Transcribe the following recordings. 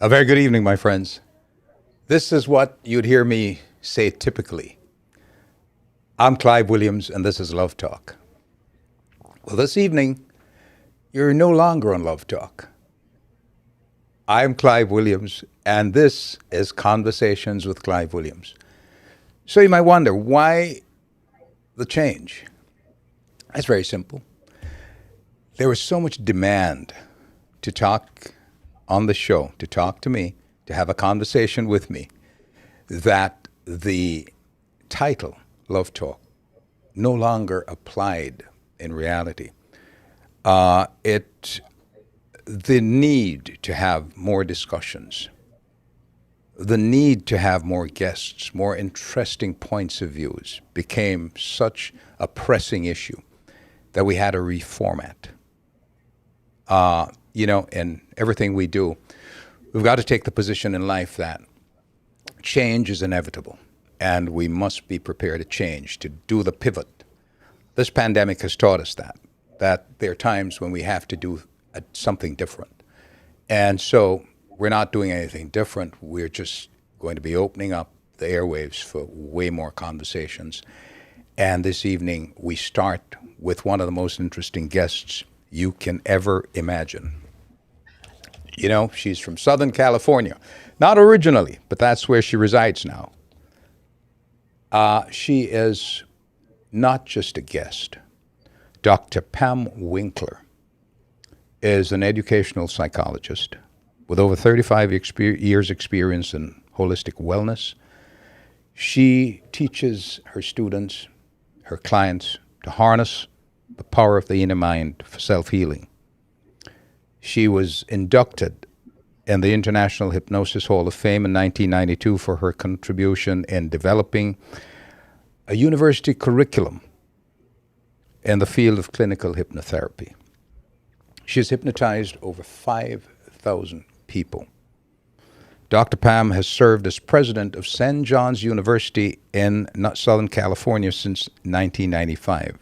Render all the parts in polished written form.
A very good evening, my friends. This is what you'd hear me say typically. I'm Clive Williams, and this is Love Talk. Well, this evening, you're no longer on Love Talk. I'm Clive Williams, and this is Conversations with Clive Williams. So you might wonder, why the change? It's very simple. There was so much demand to talk on the show, to talk to me, to have a conversation with me, that the title, Love Talk, no longer applied in reality. The need to have more discussions, the need to have more guests, more interesting points of views became such a pressing issue that we had to reformat. In everything we do, we've got to take the position in life that change is inevitable and we must be prepared to change, to do the pivot. This pandemic has taught us that there are times when we have to do something different. And so we're not doing anything different. We're just going to be opening up the airwaves for way more conversations. And this evening, we start with one of the most interesting guests you can ever imagine. You know, she's from Southern California. Not originally, but that's where she resides now. She is not just a guest. Dr. Pam Winkler is an educational psychologist with over 35 years experience in holistic wellness. She teaches her students, her clients, to harness the power of the inner mind for self-healing. She was inducted in the International Hypnosis Hall of Fame in 1992 for her contribution in developing a university curriculum in the field of clinical hypnotherapy. She has hypnotized over 5,000 people. Dr. Pam has served as president of St. John's University in Southern California since 1995.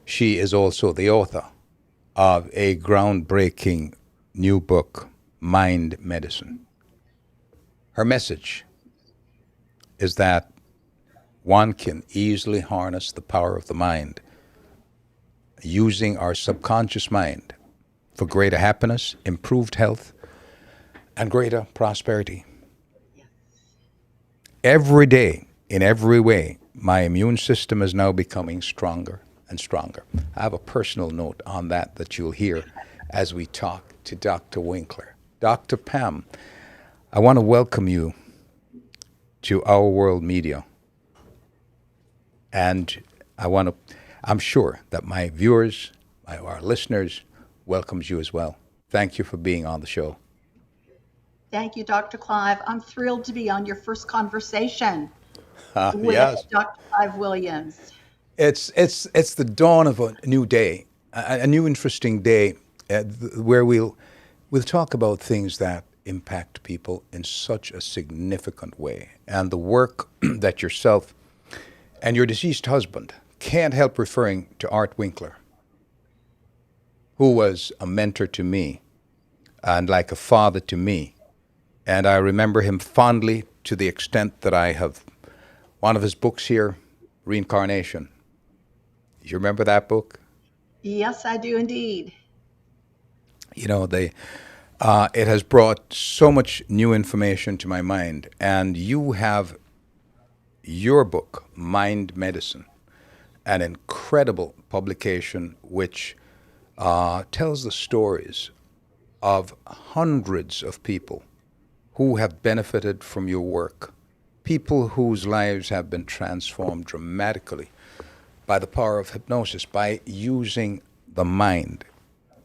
She is also the author of a groundbreaking new book, Mind Medicine. Her message is that one can easily harness the power of the mind using our subconscious mind for greater happiness, improved health, and greater prosperity. Every day, in every way, my immune system is now becoming stronger and stronger. I have a personal note on that you'll hear as we talk to Dr. Winkler. Dr. Pam, I want to welcome you to Our World Media. And I'm sure that my viewers, our listeners, welcomes you as well. Thank you for being on the show. Thank you, Dr. Clive. I'm thrilled to be on your first conversation with Yes. Dr. Clive Williams. It's the dawn of a new day, a new interesting day, where we'll talk about things that impact people in such a significant way, and the work that yourself and your deceased husband can't help referring to Art Winkler, who was a mentor to me and like a father to me, and I remember him fondly to the extent that I have one of his books here, Reincarnation. Do you remember that book? Yes, I do indeed. You know, it has brought so much new information to my mind. And you have your book, Mind Medicine, an incredible publication which tells the stories of hundreds of people who have benefited from your work, people whose lives have been transformed dramatically by the power of hypnosis, by using the mind.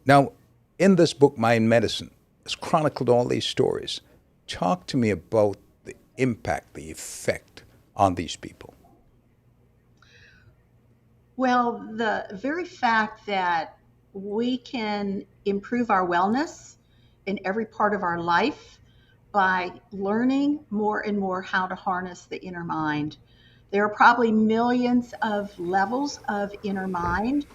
Now, in this book, Mind Medicine, it's chronicled all these stories. Talk to me about the impact, the effect on these people. Well, the very fact that we can improve our wellness in every part of our life by learning more and more how to harness the inner mind. There are probably millions of levels of inner mind,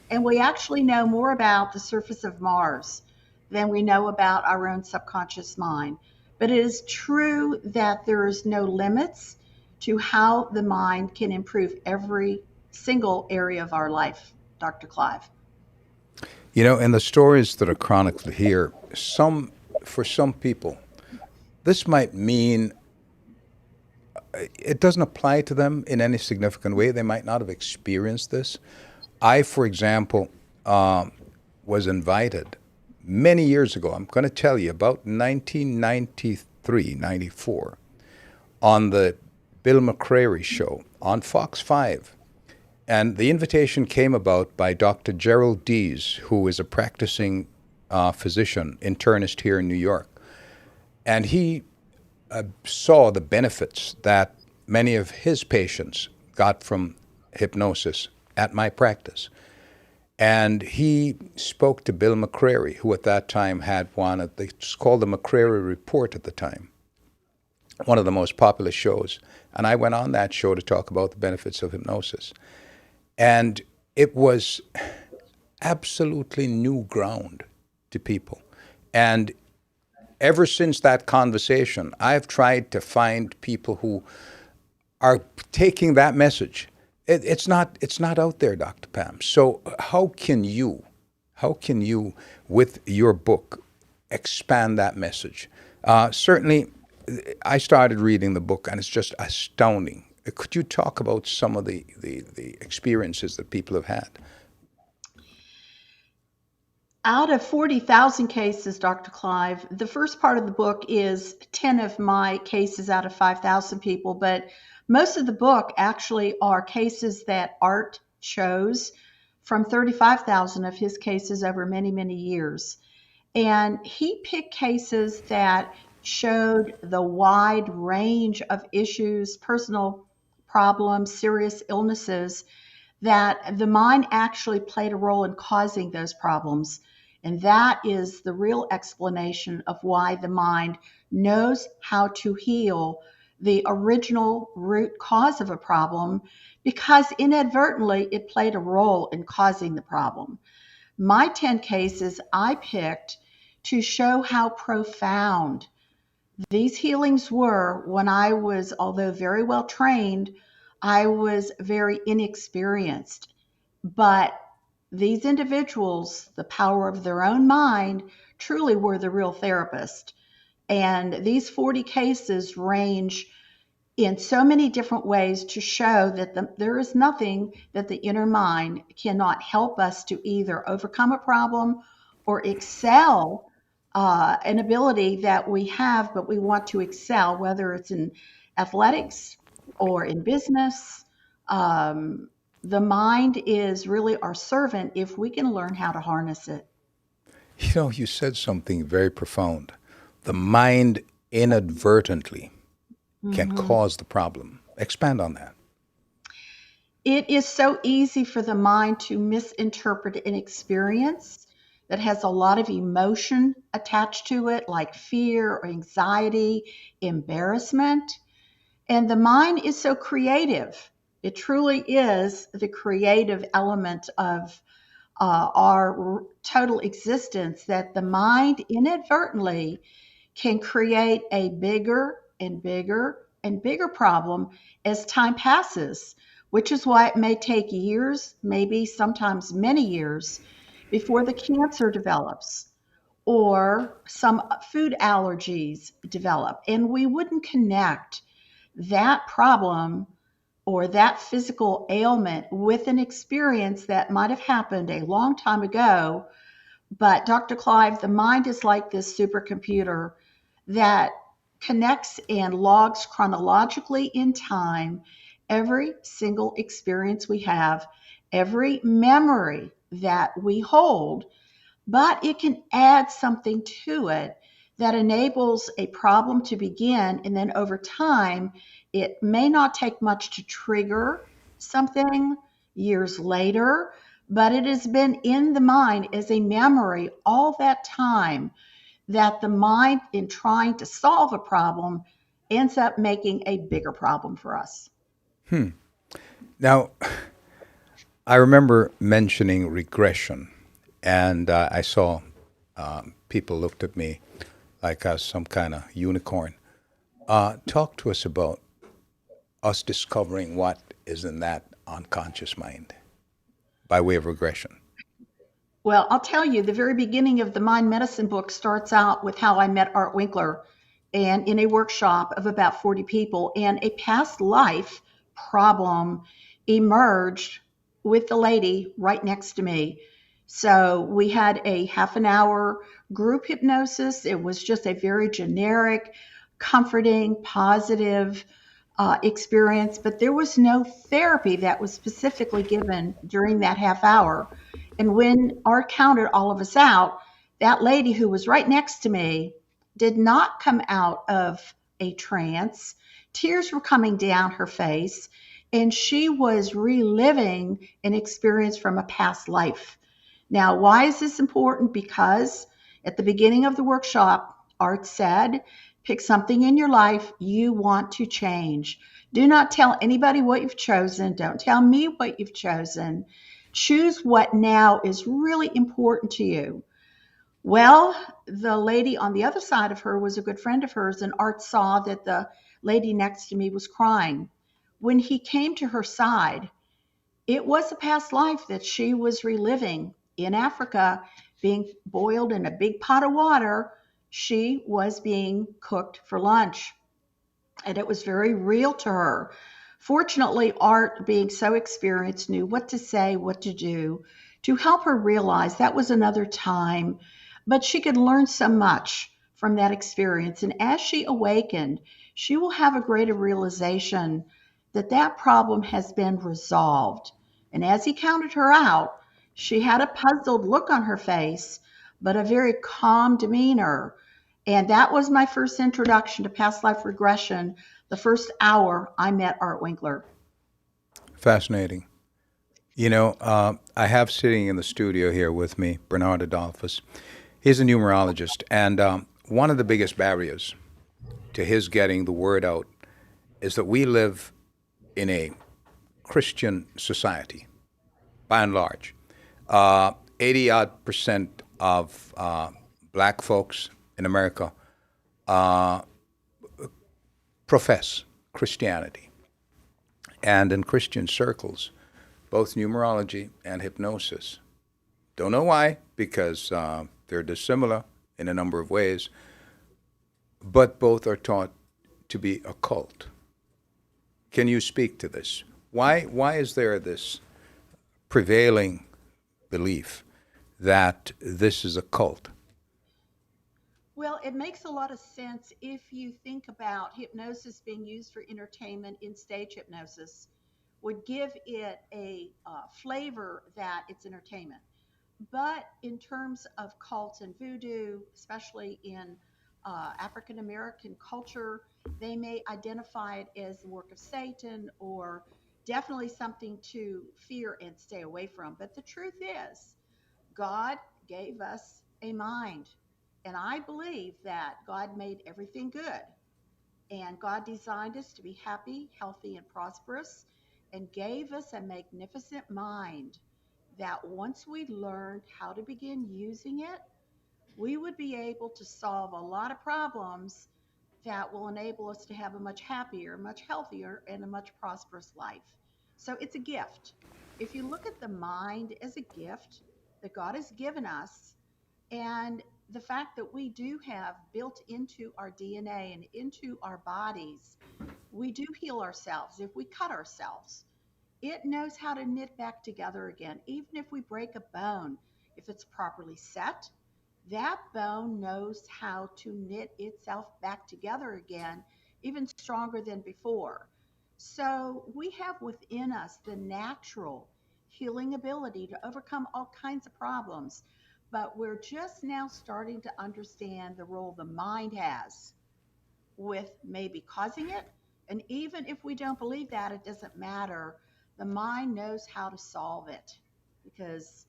and we actually know more about the surface of Mars than we know about our own subconscious mind. But it is true that there is no limits to how the mind can improve every single area of our life, Dr. Clive. In the stories that are chronicled here, for some people, this might mean it doesn't apply to them in any significant way. They might not have experienced this. I, for example, was invited many years ago, I'm going to tell you, about 1993, 94, on the Bill McCrary show on Fox 5. And the invitation came about by Dr. Gerald Dees, who is a practicing physician, internist here in New York. And he saw the benefits that many of his patients got from hypnosis at my practice. And he spoke to Bill McCrary, who at that time had it's called the McCrary Report at the time, one of the most popular shows. And I went on that show to talk about the benefits of hypnosis. And it was absolutely new ground to people. And ever since that conversation, I've tried to find people who are taking that message. It's not out there, Dr. Pam. So how can you, with your book, expand that message? Certainly, I started reading the book, and it's just astounding. Could you talk about some of the experiences that people have had? Out of 40,000 cases, Dr. Clive, the first part of the book is 10 of my cases out of 5,000 people, but most of the book actually are cases that Art chose from 35,000 of his cases over many, many years. And he picked cases that showed the wide range of issues, personal problems, serious illnesses, that the mind actually played a role in causing those problems. And that is the real explanation of why the mind knows how to heal the original root cause of a problem, because inadvertently it played a role in causing the problem. My 10 cases I picked to show how profound these healings were when I was, although very well trained, I was very inexperienced. But these individuals, the power of their own mind, truly were the real therapist. And these 40 cases range in so many different ways to show that there is nothing that the inner mind cannot help us to either overcome a problem or excel an ability that we have, but we want to excel, whether it's in athletics or in business. The mind is really our servant if we can learn how to harness it. You said something very profound. The mind inadvertently can cause the problem. Expand on that. It is so easy for the mind to misinterpret an experience that has a lot of emotion attached to it, like fear or anxiety, embarrassment. And the mind is so creative. It truly is the creative element of our total existence, that the mind inadvertently can create a bigger and bigger and bigger problem as time passes, which is why it may take years, maybe sometimes many years, before the cancer develops or some food allergies develop. And we wouldn't connect that problem or that physical ailment with an experience that might have happened a long time ago. But Dr. Clive, the mind is like this supercomputer that connects and logs chronologically in time every single experience we have, every memory that we hold, but it can add something to it that enables a problem to begin. And then over time, it may not take much to trigger something years later, but it has been in the mind as a memory all that time, that the mind, in trying to solve a problem, ends up making a bigger problem for us. Now, I remember mentioning regression, and I saw People looked at me like I was some kind of unicorn. Talk to us about us discovering what is in that unconscious mind by way of regression. Well, I'll tell you, the very beginning of the Mind Medicine book starts out with how I met Art Winkler and in a workshop of about 40 people, and a past life problem emerged with the lady right next to me. So we had a half an hour group hypnosis. It was just a very generic, comforting, positive experience, but there was no therapy that was specifically given during that half hour. And when Art counted all of us out, that lady who was right next to me did not come out of a trance. Tears were coming down her face, and she was reliving an experience from a past life. Now, why is this important? Because at the beginning of the workshop, Art said, pick something in your life you want to change. Do not tell anybody what you've chosen. Don't tell me what you've chosen. Choose what now is really important to you. Well, the lady on the other side of her was a good friend of hers, and Art saw that the lady next to me was crying. When he came to her side, it was a past life that she was reliving in Africa, being boiled in a big pot of water. She was being cooked for lunch, and it was very real to her. Fortunately, Art, being so experienced, knew what to say, what to do to help her realize that was another time, but she could learn so much from that experience. And as she awakened, she will have a greater realization that that problem has been resolved. And as he counted her out, she had a puzzled look on her face, but a very calm demeanor. And that was my first introduction to past life regression. The first hour I met Art Winkler. Fascinating. I have sitting in the studio here with me Bernard Adolphus. He's a numerologist, and one of the biggest barriers to his getting the word out is that we live in a Christian society, by and large. 80 odd percent of black folks in America profess Christianity. And in Christian circles, both numerology and hypnosis. Don't know why, because they're dissimilar in a number of ways, but both are taught to be occult. Can you speak to this? Why is there this prevailing belief that this is a cult? Well, it makes a lot of sense if you think about hypnosis being used for entertainment. In stage hypnosis would give it a flavor that it's entertainment. But in terms of cults and voodoo, especially in African American culture, they may identify it as the work of Satan or definitely something to fear and stay away from. But the truth is, God gave us a mind. And I believe that God made everything good. And God designed us to be happy, healthy, and prosperous, and gave us a magnificent mind that once we learned how to begin using it, we would be able to solve a lot of problems that will enable us to have a much happier, much healthier, and a much prosperous life. So it's a gift. If you look at the mind as a gift that God has given us, and the fact that we do have built into our DNA and into our bodies, we do heal ourselves if we cut ourselves. It knows how to knit back together again. Even if we break a bone, if it's properly set, that bone knows how to knit itself back together again, even stronger than before. So we have within us the natural healing ability to overcome all kinds of problems. But we're just now starting to understand the role the mind has with maybe causing it. And even if we don't believe that, it doesn't matter. The mind knows how to solve it because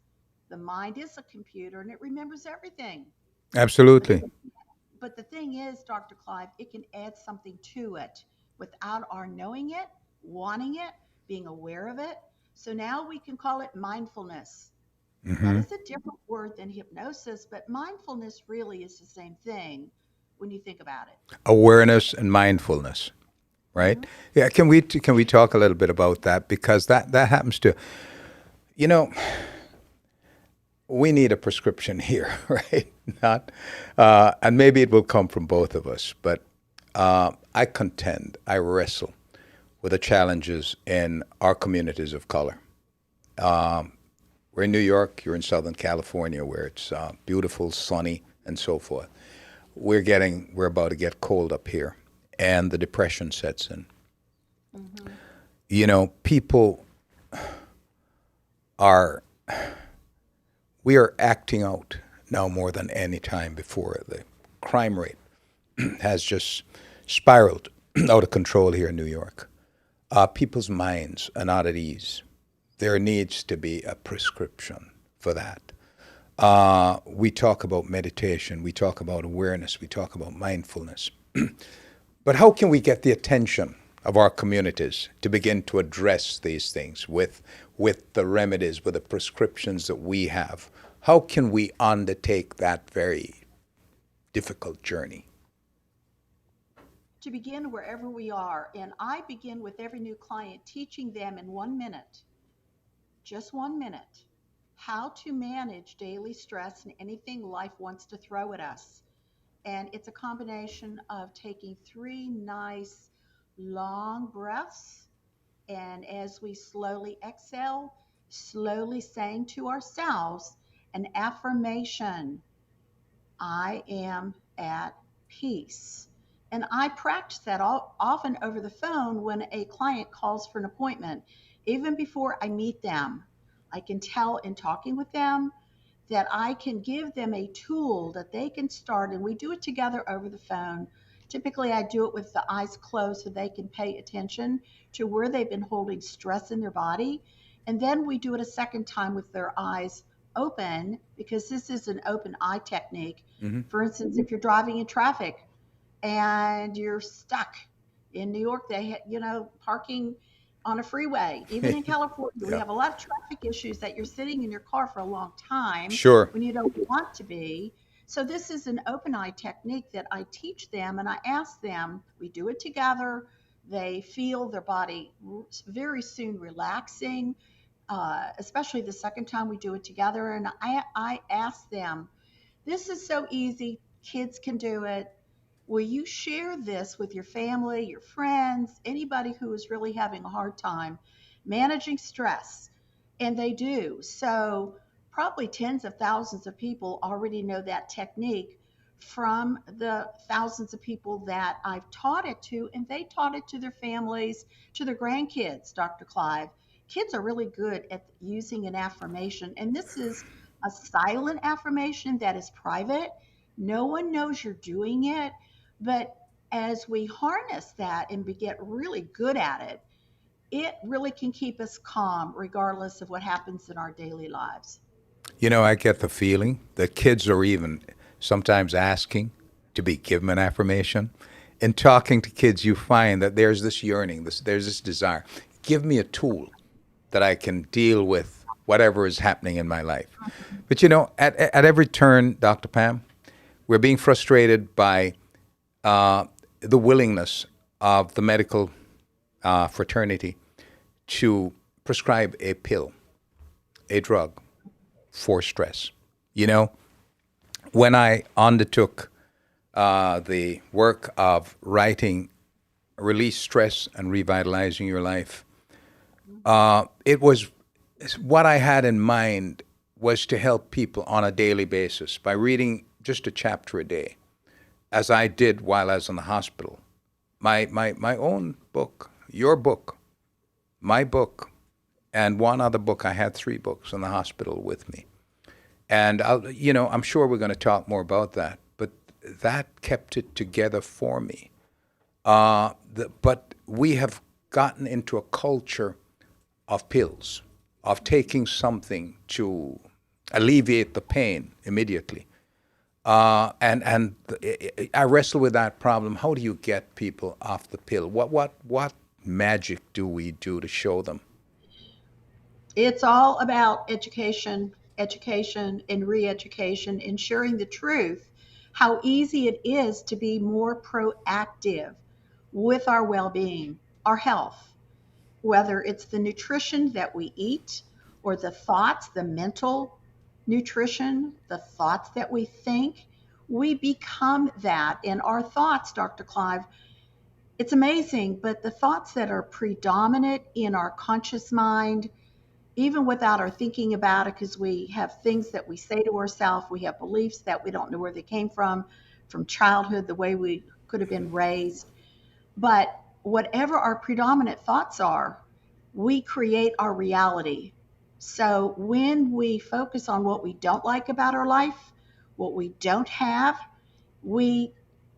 the mind is a computer and it remembers everything. But Absolutely. but the thing is, Dr. Clive, it can add something to it without our knowing it, wanting it, being aware of it. So now we can call it mindfulness. That is a different word than hypnosis, but mindfulness really is the same thing when you think about it. Awareness and mindfulness, right? Hmm. Yeah, can we talk a little bit about that, because that happens to, you know, we need a prescription here, right? Not, and maybe it will come from both of us, but I wrestle with the challenges in our communities of color. We're in New York, you're in Southern California, where it's beautiful, sunny, and so forth. We're about to get cold up here, and the depression sets in. Hmm. People are, we are acting out now more than any time before. The crime rate has just spiraled out of control here in New York. People's minds are not at ease. There needs to be a prescription for that. We talk about meditation, we talk about awareness, we talk about mindfulness. But how can we get the attention of our communities to begin to address these things with the remedies, with the prescriptions that we have? How can we undertake that very difficult journey? To begin wherever we are, and I begin with every new client teaching them in 1 minute, just 1 minute, how to manage daily stress and anything life wants to throw at us. And it's a combination of taking three nice long breaths. And as we slowly exhale, slowly saying to ourselves an affirmation: I am at peace. And I practice that often over the phone when a client calls for an appointment. Even before I meet them, I can tell in talking with them that I can give them a tool that they can start, and we do it together over the phone. Typically, I do it with the eyes closed so they can pay attention to where they've been holding stress in their body. And then we do it a second time with their eyes open, because this is an open eye technique. Hmm. For instance, if you're driving in traffic and you're stuck in New York, parking on a freeway, even in California, we Yeah, have a lot of traffic issues that you're sitting in your car for a long time sure. when you don't want to be. So this is an open eye technique that I teach them, and I ask them, we do it together. They feel their body very soon relaxing, especially the second time we do it together. And I ask them, this is so easy. Kids can do it. Will you share this with your family, your friends, anybody who is really having a hard time managing stress? And they do. So, probably tens of thousands of people already know that technique from the thousands of people that I've taught it to, and they taught it to their families, to their grandkids, Dr. Clive. Kids are really good at using an affirmation, and this is a silent affirmation that is private. No one knows you're doing it, but as we harness that and get really good at it, it really can keep us calm regardless of what happens in our daily lives. I get the feeling that kids are even sometimes asking to be given an affirmation. In talking to kids, you find that there's this yearning, there's this desire. Give me a tool that I can deal with whatever is happening in my life. But at every turn, Dr. Pam, we're being frustrated by the willingness of the medical fraternity to prescribe a pill, a drug for stress. You know, when I undertook the work of writing Release Stress and Revitalizing Your Life, it was what I had in mind was to help people on a daily basis by reading just a chapter a day, as I did while I was in the hospital. My own book, your book, my book, and one other book. I had three books in the hospital with me. And I'm sure we're going to talk more about that, but that kept it together for me. But we have gotten into a culture of pills, of taking something to alleviate the pain immediately. And I wrestle with that problem. How do you get people off the pill? What magic do we do to show them? It's all about education education and re-education and sharing the truth, how easy it is to be more proactive with our well-being, our health, whether it's the nutrition that we eat or the thoughts, the mental nutrition, the thoughts that we think. We become that. And our thoughts, Dr. Clive, it's amazing, but the thoughts that are predominant in our conscious mind, even without our thinking about it, because we have things that we say to ourselves, we have beliefs that we don't know where they came from childhood, the way we could have been raised. But whatever our predominant thoughts are, we create our reality. So when we focus on what we don't like about our life, what we don't have, we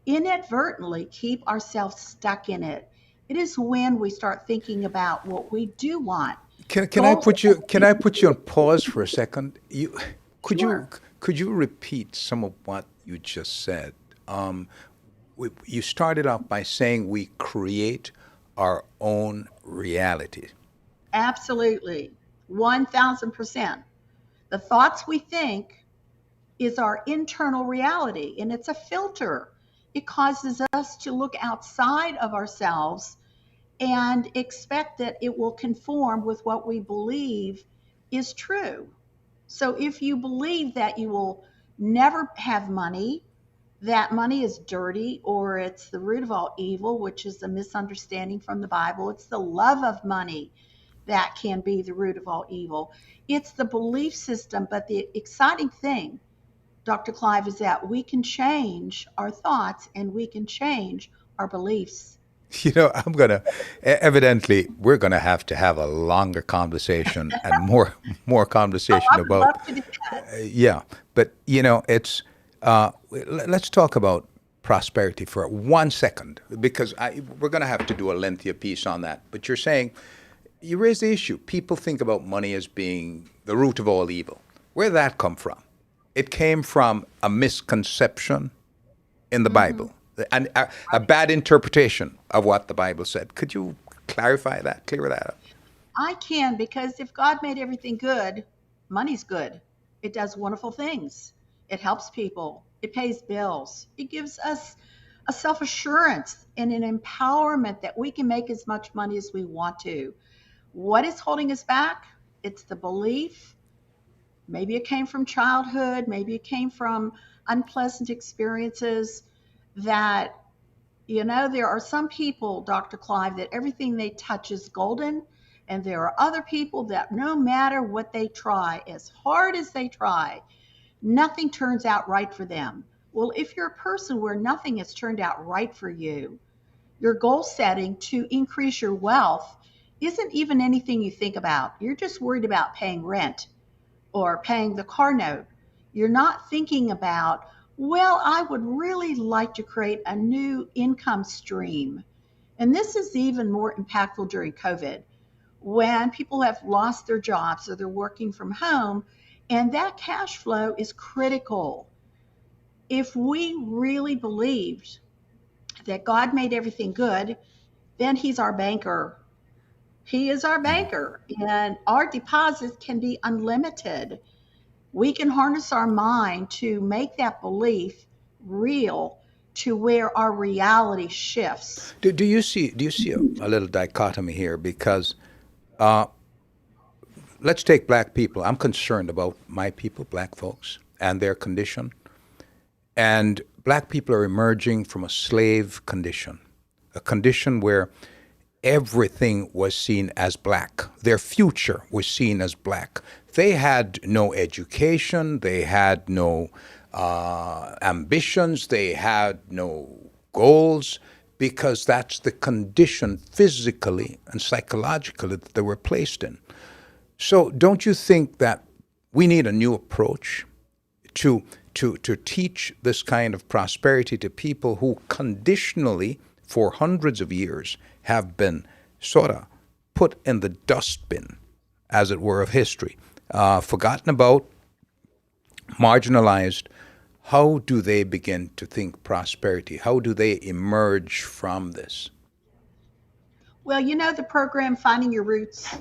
inadvertently keep ourselves stuck in it. It is when we start thinking about what we do want. Goals. Can I put you on pause for a second? Could you Sure. could you repeat some of what you just said? You started off by saying we create our own reality. Absolutely. 1000%. The thoughts we think is our internal reality, and it's a filter. It causes us to look outside of ourselves and expect that it will conform with what we believe is true. So if you believe that you will never have money, that money is dirty or it's the root of all evil, which is a misunderstanding from the Bible, it's the love of money that can be the root of all evil. It's the belief system. But the exciting thing, Dr. Clive, is that we can change our thoughts and we can change our beliefs. Evidently, we're gonna have to have a longer conversation and more Oh, conversation I would about, love to do that. yeah. But it's let's talk about prosperity for 1 second because we're gonna have to do a lengthier piece on that. But you're saying you raise the issue. People think about money as being the root of all evil. Where did that come from? It came from a misconception in the Mhm. Bible and a bad interpretation of what the Bible said. Could you clarify that, clear that up? I can, because if God made everything good, money's good. It does wonderful things. It helps people. It pays bills. It gives us a self assurance and an empowerment that we can make as much money as we want to. What is holding us back? It's the belief. Maybe it came from childhood. Maybe it came from unpleasant experiences that, there are some people, Dr. Clive, that everything they touch is golden. And there are other people that no matter what they try, as hard as they try, nothing turns out right for them. Well, if you're a person where nothing has turned out right for you, your goal setting to increase your wealth isn't even anything you think about. You're just worried about paying rent or paying the car note. You're not thinking about, well, I would really like to create a new income stream. And this is even more impactful during COVID when people have lost their jobs or they're working from home, and that cash flow is critical. If we really believed that God made everything good, then He's our banker. He is our banker, and our deposits can be unlimited. We can harness our mind to make that belief real to where our reality shifts. Do you see a little dichotomy here? Because let's take black people. I'm concerned about my people, black folks, and their condition. And black people are emerging from a slave condition, a condition where everything was seen as black. Their future was seen as black. They had no education, they had no ambitions, they had no goals, because that's the condition physically and psychologically that they were placed in. So don't you think that we need a new approach to to teach this kind of prosperity to people who conditionally, for hundreds of years, have been sort of put in the dustbin, as it were, of history, forgotten about, marginalized? How do they begin to think prosperity? How do they emerge from this? Well, the program Finding Your Roots,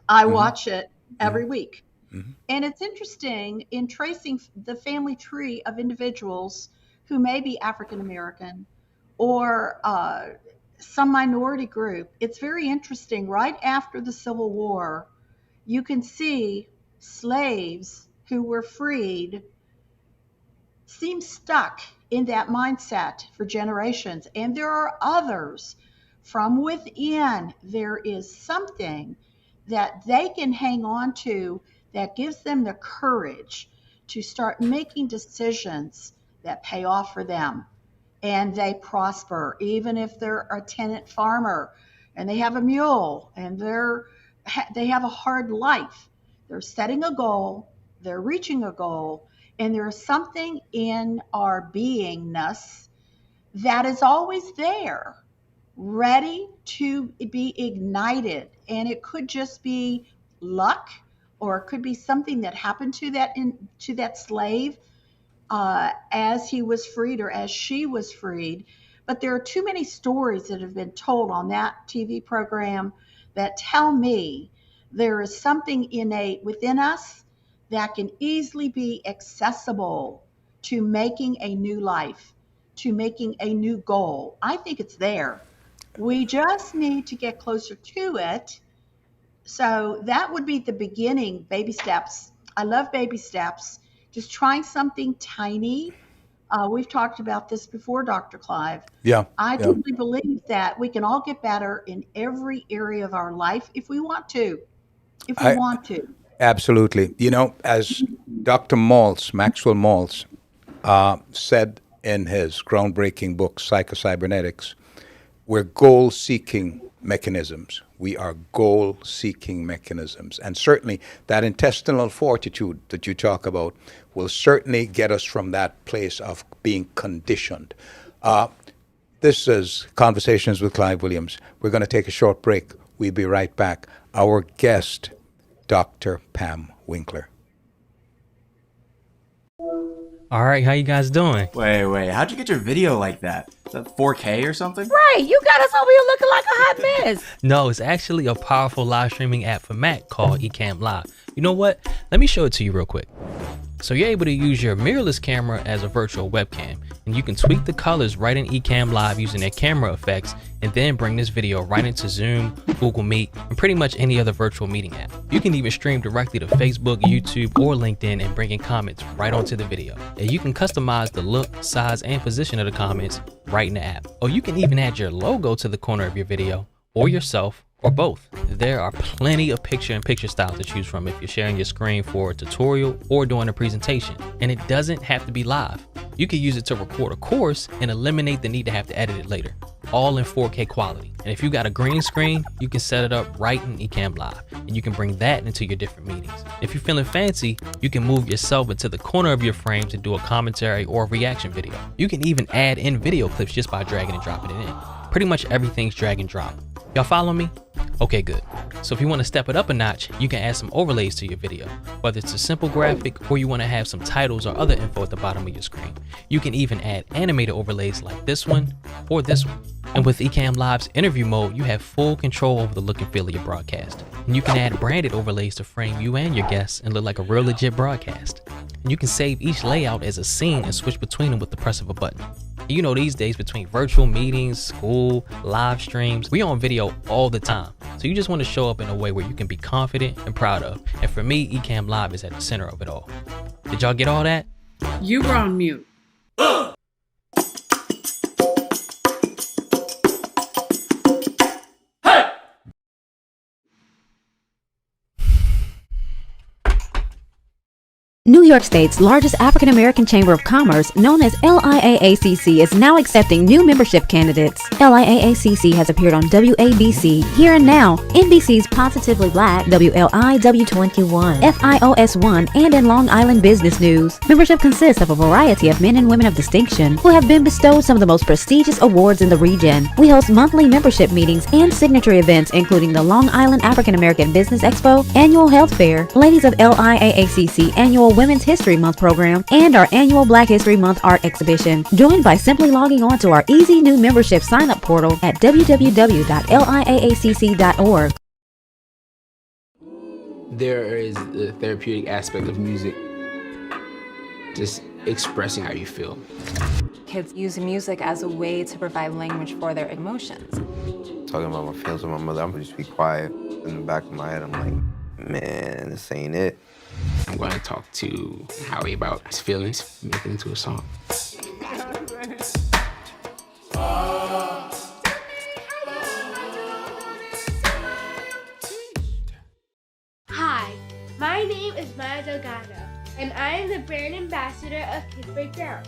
I watch it every week. And it's interesting in tracing the family tree of individuals who may be African American or some minority group. It's very interesting. Right after the Civil War, you can see slaves who were freed seem stuck in that mindset for generations. And there are others from within. There is something that they can hang on to that gives them the courage to start making decisions that pay off for them and they prosper, even if they're a tenant farmer and they have a mule and they have a hard life. They're setting a goal, they're reaching a goal, and there's something in our beingness that is always there, ready to be ignited. And it could just be luck, or it could be something that happened to that slave as he was freed or as she was freed. But there are too many stories that have been told on that TV program that tell me there is something innate within us that can easily be accessible to making a new life, to making a new goal. I think it's there. We just need to get closer to it. So that would be the beginning, baby steps. I love baby steps. Just trying something tiny. We've talked about this before, Dr. Clive. I truly believe that we can all get better in every area of our life if we want to. Absolutely. You know, as Dr. Maxwell Maltz, said in his groundbreaking book, Psychocybernetics, we're goal-seeking mechanisms. We are goal-seeking mechanisms. And certainly that intestinal fortitude that you talk about will certainly get us from that place of being conditioned. This is Conversations with Clive Williams. We're going to take a short break. We'll be right back. Our guest, Dr. Pam Winkler. All right, how you guys doing? Wait, how'd you get your video like that? Is that 4K or something? Right, you got us over here looking like a hot mess. No, it's actually a powerful live streaming app for Mac called Ecamm Live. You know what? Let me show it to you real quick. So you're able to use your mirrorless camera as a virtual webcam, and you can tweak the colors right in Ecamm Live using their camera effects, and then bring this video right into Zoom, Google Meet, and pretty much any other virtual meeting app. You can even stream directly to Facebook, YouTube, or LinkedIn and bring in comments right onto the video. And you can customize the look, size, and position of the comments right in the app. Or you can even add your logo to the corner of your video, or yourself, or both. There are plenty of picture-in-picture styles to choose from if you're sharing your screen for a tutorial or doing a presentation. And it doesn't have to be live. You can use it to record a course and eliminate the need to have to edit it later, all in 4K quality. And if you got a green screen, you can set it up right in Ecamm Live, and you can bring that into your different meetings. If you're feeling fancy, you can move yourself into the corner of your frame to do a commentary or a reaction video. You can even add in video clips just by dragging and dropping it in. Pretty much everything's drag and drop. Y'all follow me? Okay, good. So if you want to step it up a notch, you can add some overlays to your video, whether it's a simple graphic or you want to have some titles or other info at the bottom of your screen. You can even add animated overlays like this one or this one. And with Ecamm Live's interview mode, you have full control over the look and feel of your broadcast. And you can add branded overlays to frame you and your guests and look like a real legit broadcast. And you can save each layout as a scene and switch between them with the press of a button. You know, these days between virtual meetings, school, live streams, we on video all the time. So you just want to show up in a way where you can be confident and proud of. And for me, Ecamm Live is at the center of it all. Did y'all get all that? You were on mute. New York State's largest African American Chamber of Commerce, known as LIAACC, is now accepting new membership candidates. LIAACC has appeared on WABC, Here and Now, NBC's Positively Black, WLIW21, FIOS1, and in Long Island Business News. Membership consists of a variety of men and women of distinction who have been bestowed some of the most prestigious awards in the region. We host monthly membership meetings and signature events, including the Long Island African American Business Expo, Annual Health Fair, Ladies of LIAACC Annual Women's History Month program, and our annual Black History Month art exhibition. Join by simply logging on to our easy new membership sign-up portal at www.liaacc.org. There is the therapeutic aspect of music, just expressing how you feel. Kids use music as a way to provide language for their emotions. Talking about my feelings with my mother, I'm just be quiet. In the back of my head, I'm like, man, this ain't it. I'm going to talk to Howie about his feelings, make it into a song. Hi, my name is Maya Delgado, and I am the brand ambassador of Kids Breakdown.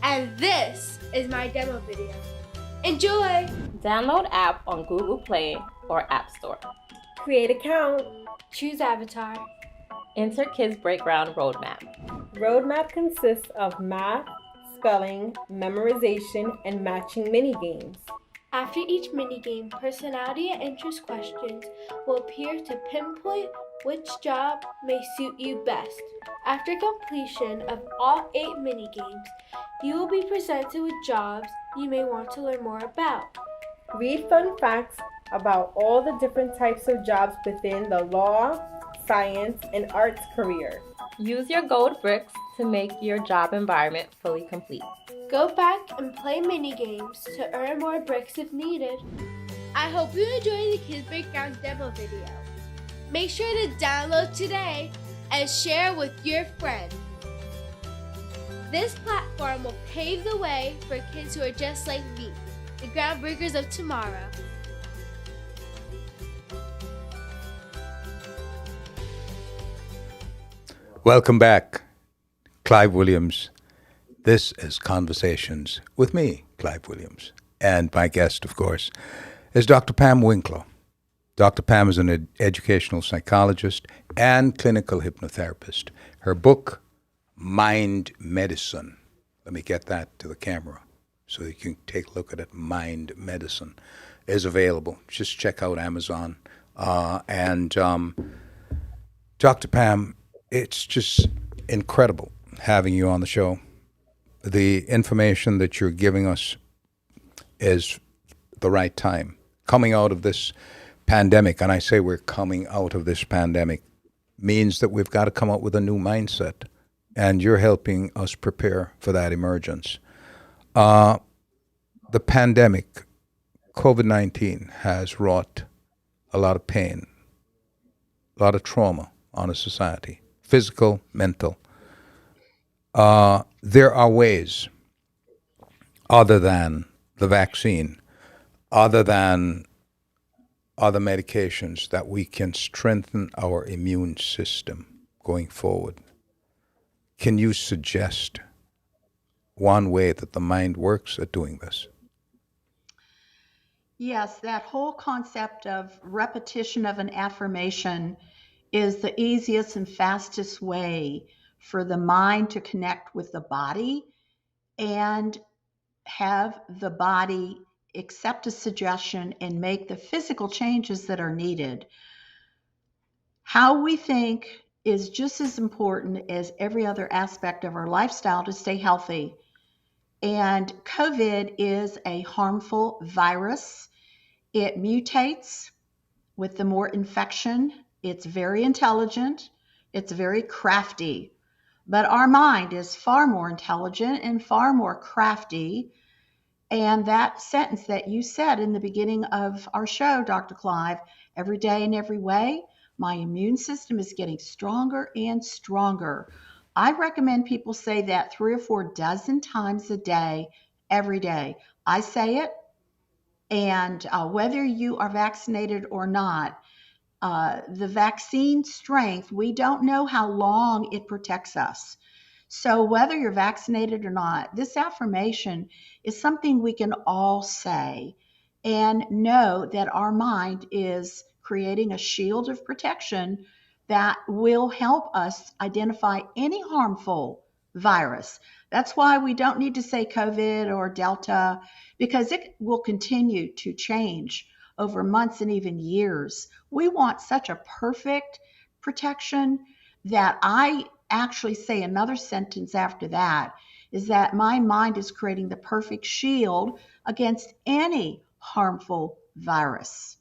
And this is my demo video. Enjoy! Download app on Google Play or App Store. Create account. Choose avatar. Enter Kids Breakdown Roadmap. Roadmap consists of math, spelling, memorization, and matching mini games. After each minigame, personality and interest questions will appear to pinpoint which job may suit you best. After completion of all 8 minigames, you will be presented with jobs you may want to learn more about. Read fun facts about all the different types of jobs within the law, science, and arts career. Use your gold bricks to make your job environment fully complete. Go back and play minigames to earn more bricks if needed. I hope you enjoy the Kids Breakdown demo video. Make sure to download today and share with your friends. This platform will pave the way for kids who are just like me, the groundbreakers of tomorrow. Welcome back, Clive Williams. This is Conversations with me, Clive Williams. And my guest, of course, is Dr. Pam Winkler. Dr. Pam is an educational psychologist and clinical hypnotherapist. Her book, Mind Medicine, let me get that to the camera so you can take a look at it, Mind Medicine, is available. Just check out Amazon. Dr. Pam, it's just incredible having you on the show. The information that you're giving us is the right time. Coming out of this pandemic, and I say we're coming out of this pandemic, means that we've got to come up with a new mindset, and you're helping us prepare for that emergence. The pandemic, COVID-19, has wrought a lot of pain, a lot of trauma on a society, physical, mental. There are ways, other than the vaccine, other than other medications, that we can strengthen our immune system going forward. Can you suggest one way that the mind works at doing this? Yes, that whole concept of repetition of an affirmation is the easiest and fastest way for the mind to connect with the body and have the body accept a suggestion and make the physical changes that are needed. How we think is just as important as every other aspect of our lifestyle to stay healthy. And COVID is a harmful virus. It mutates with the more infection. It's very intelligent. It's very crafty. But our mind is far more intelligent and far more crafty. And that sentence that you said in the beginning of our show, Dr. Clive, every day in every way, my immune system is getting stronger and stronger. I recommend people say that 3 or 4 dozen times a day, every day. I say it, and whether you are vaccinated or not, the vaccine strength, we don't know how long it protects us. So whether you're vaccinated or not, this affirmation is something we can all say and know that our mind is creating a shield of protection that will help us identify any harmful virus. That's why we don't need to say COVID or Delta, because it will continue to change over months and even years. We want such a perfect protection that I actually say another sentence after that is that my mind is creating the perfect shield against any harmful virus.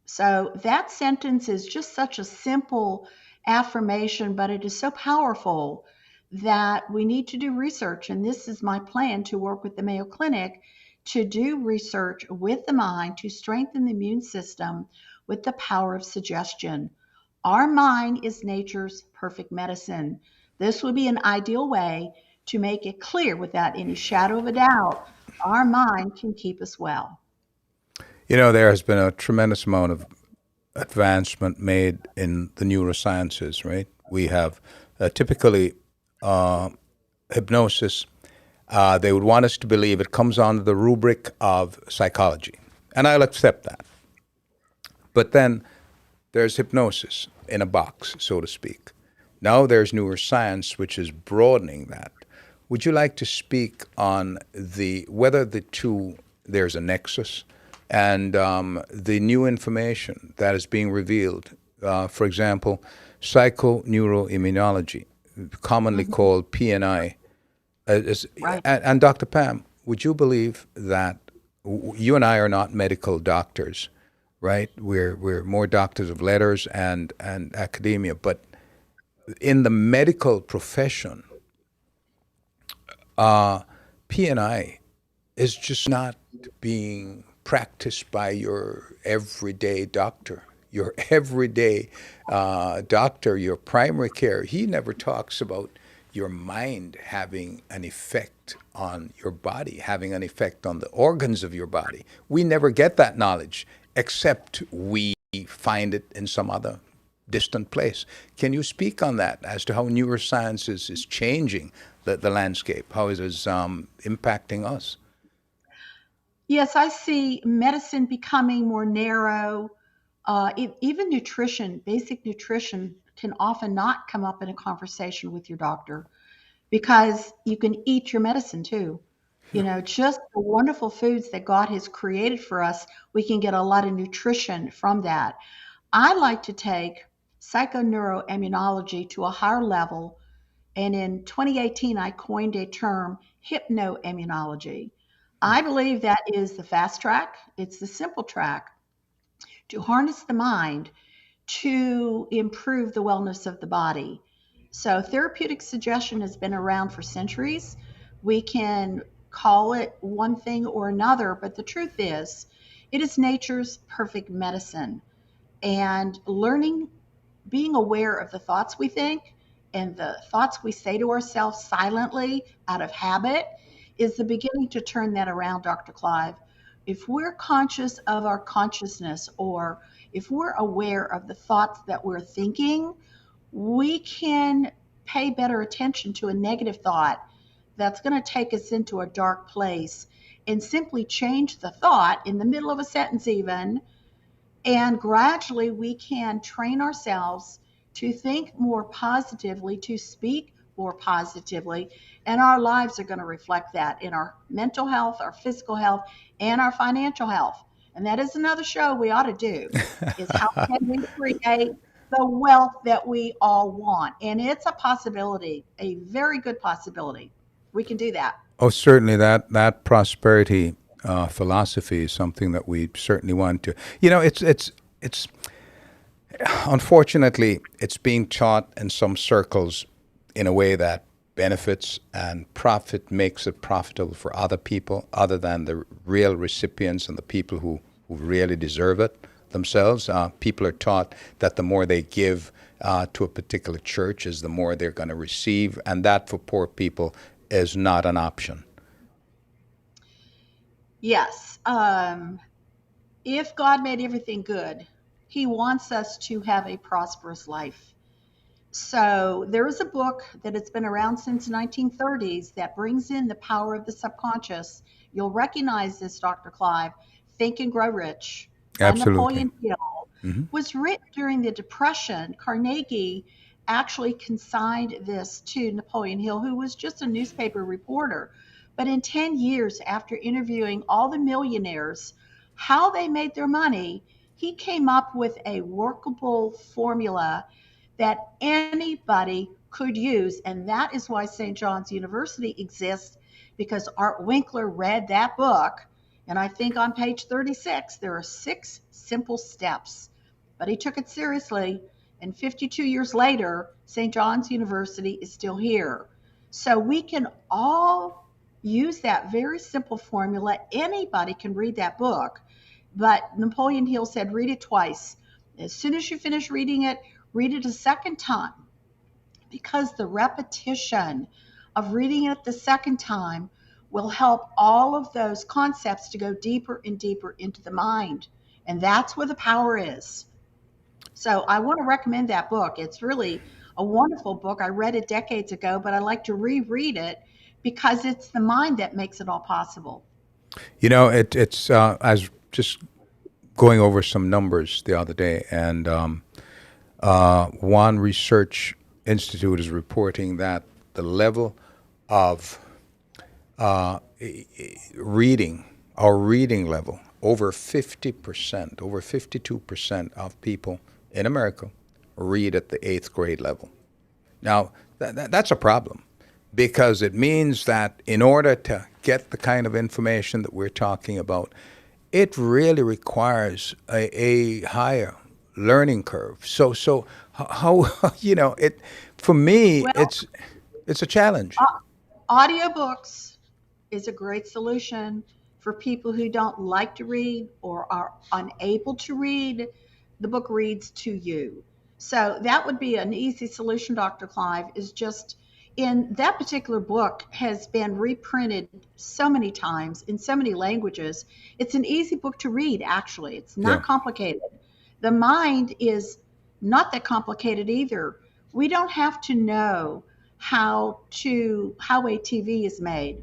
So that sentence is just such a simple affirmation, but it is so powerful that we need to do research. And this is my plan to work with the Mayo Clinic to do research with the mind to strengthen the immune system with the power of suggestion. Our mind is nature's perfect medicine. This would be an ideal way to make it clear without any shadow of a doubt. Our mind can keep us well. You know, there has been a tremendous amount of advancement made in the neurosciences, right? We have typically hypnosis. They would want us to believe it comes under the rubric of psychology, and I'll accept that. But then there's hypnosis in a box, so to speak. Now there's neuroscience, which is broadening that. Would you like to speak on whether the two, there's a nexus, and the new information that is being revealed, for example, psychoneuroimmunology, commonly called PNI. Right. And Dr. Pam, would you believe that you and I are not medical doctors, right? We're more doctors of letters and academia, but in the medical profession, PNI is just not being practiced by your everyday doctor. Your everyday doctor, your primary care, he never talks about your mind having an effect on your body, having an effect on the organs of your body. We never get that knowledge, except we find it in some other distant place. Can you speak on that as to how neuroscience is changing the landscape, how it is impacting us? Yes, I see medicine becoming more narrow. Even nutrition, basic nutrition, can often not come up in a conversation with your doctor because you can eat your medicine too. You know, just the wonderful foods that God has created for us, we can get a lot of nutrition from that. I like to take psychoneuroimmunology to a higher level. And in 2018, I coined a term, Hypno Immunology. I believe that is the fast track. It's the simple track to harness the mind to improve the wellness of the body. So therapeutic suggestion has been around for centuries. We can call it one thing or another, but the truth is, it is nature's perfect medicine. And learning, being aware of the thoughts we think and the thoughts we say to ourselves silently out of habit is the beginning to turn that around, Dr. Clive. If we're conscious of our consciousness, or if we're aware of the thoughts that we're thinking, we can pay better attention to a negative thought that's going to take us into a dark place and simply change the thought in the middle of a sentence even. And gradually we can train ourselves to think more positively, to speak more positively, and our lives are going to reflect that in our mental health, our physical health, and our financial health. And that is another show we ought to do, is how can we create the wealth that we all want? And it's a possibility, a very good possibility. We can do that. Oh, certainly that prosperity philosophy is something that we certainly want to. You know, it's unfortunately it's being taught in some circles in a way that benefits and profit makes it profitable for other people other than the real recipients and the people who really deserve it themselves. People are taught that the more they give to a particular church is the more they're going to receive, and that for poor people is not an option. Yes. If God made everything good, He wants us to have a prosperous life. So there is a book that has been around since the 1930s that brings in the power of the subconscious. You'll recognize this, Dr. Clive. Think and Grow Rich by Absolutely. Napoleon Hill. Was written during the Depression. Carnegie actually consigned this to Napoleon Hill, who was just a newspaper reporter. But in 10 years after interviewing all the millionaires, how they made their money, he came up with a workable formula that anybody could use. And that is why St. John's University exists, because Art Winkler read that book And I think on page 36, there are 6 simple steps. But he took it seriously, and 52 years later, St. John's University is still here. So we can all use that very simple formula. Anybody can read that book, but Napoleon Hill said, read it twice. As soon as you finish reading it, read it a second time, because the repetition of reading it the second time will help all of those concepts to go deeper and deeper into the mind. And that's where the power is. So I want to recommend that book. It's really a wonderful book. I read it decades ago, but I like to reread it because it's the mind that makes it all possible. You know, it's I was just going over some numbers the other day, and one research institute is reporting that the level of reading, our reading level, over 50%, over 52% of people in America read at the 8th grade level. Now, that's a problem, because it means that in order to get the kind of information that we're talking about, it really requires a higher learning curve. So how you know, it for me, well, it's a challenge. Audiobooks is a great solution for people who don't like to read or are unable to read. The book reads to you. So that would be an easy solution, Dr. Clive, is just in that particular book has been reprinted so many times in so many languages. It's an easy book to read, actually. It's not complicated. The mind is not that complicated either. We don't have to know how a TV is made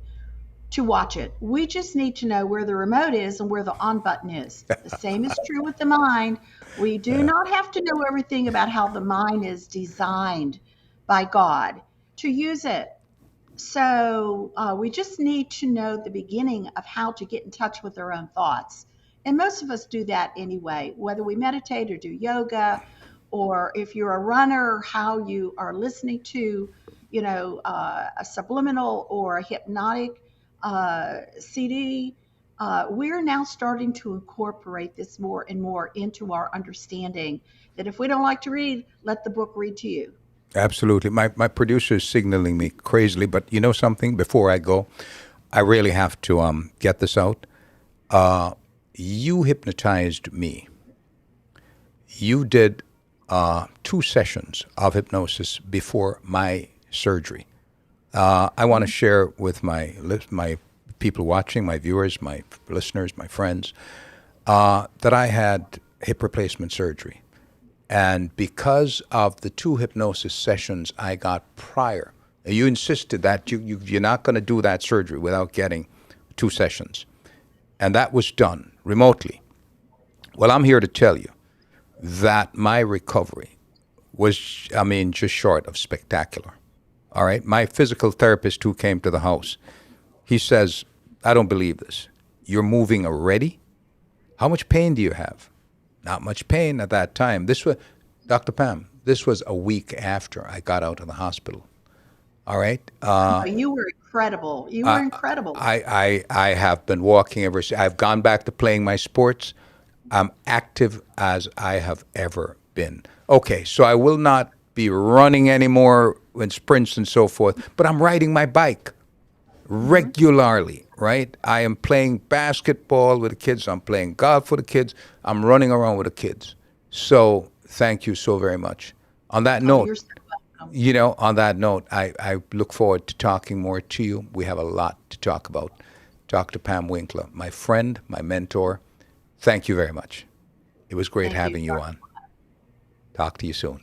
to watch it. We just need to know where the remote is and where the on button is. The same is true with the mind. We do not have to know everything about how the mind is designed by God to use it. So we just need to know the beginning of how to get in touch with our own thoughts. And most of us do that anyway, whether we meditate or do yoga, or if you're a runner, how you are listening to, a subliminal or a hypnotic CD. We're now starting to incorporate this more and more into our understanding that if we don't like to read, let the book read to you. Absolutely. My producer is signaling me crazily, but you know something? Before I go, I really have to get this out. You hypnotized me. You did 2 sessions of hypnosis before my surgery. I want to share with my people watching, my viewers, my listeners, my friends, that I had hip replacement surgery. And because of the 2 hypnosis sessions I got prior, you insisted that you're not going to do that surgery without getting 2 sessions. And that was done remotely. Well, I'm here to tell you that my recovery was, just short of spectacular. All right? My physical therapist who came to the house, he says, I don't believe this. You're moving already? How much pain do you have? Not much pain at that time. This was, Dr. Pam, this was a week after I got out of the hospital. All right? You were incredible. You were incredible. I have been walking ever since. I've gone back to playing my sports. I'm active as I have ever been. Okay, so I will not be running anymore in sprints and so forth, but I'm riding my bike regularly, right? I am playing basketball with the kids. I'm playing golf with the kids. I'm running around with the kids. So thank you so very much. On that note, You're so welcome. On that note, I look forward to talking more to you. We have a lot to talk about. Dr. Pam Winkler, my friend, my mentor, thank you very much. It was great having you on. Talk to you soon.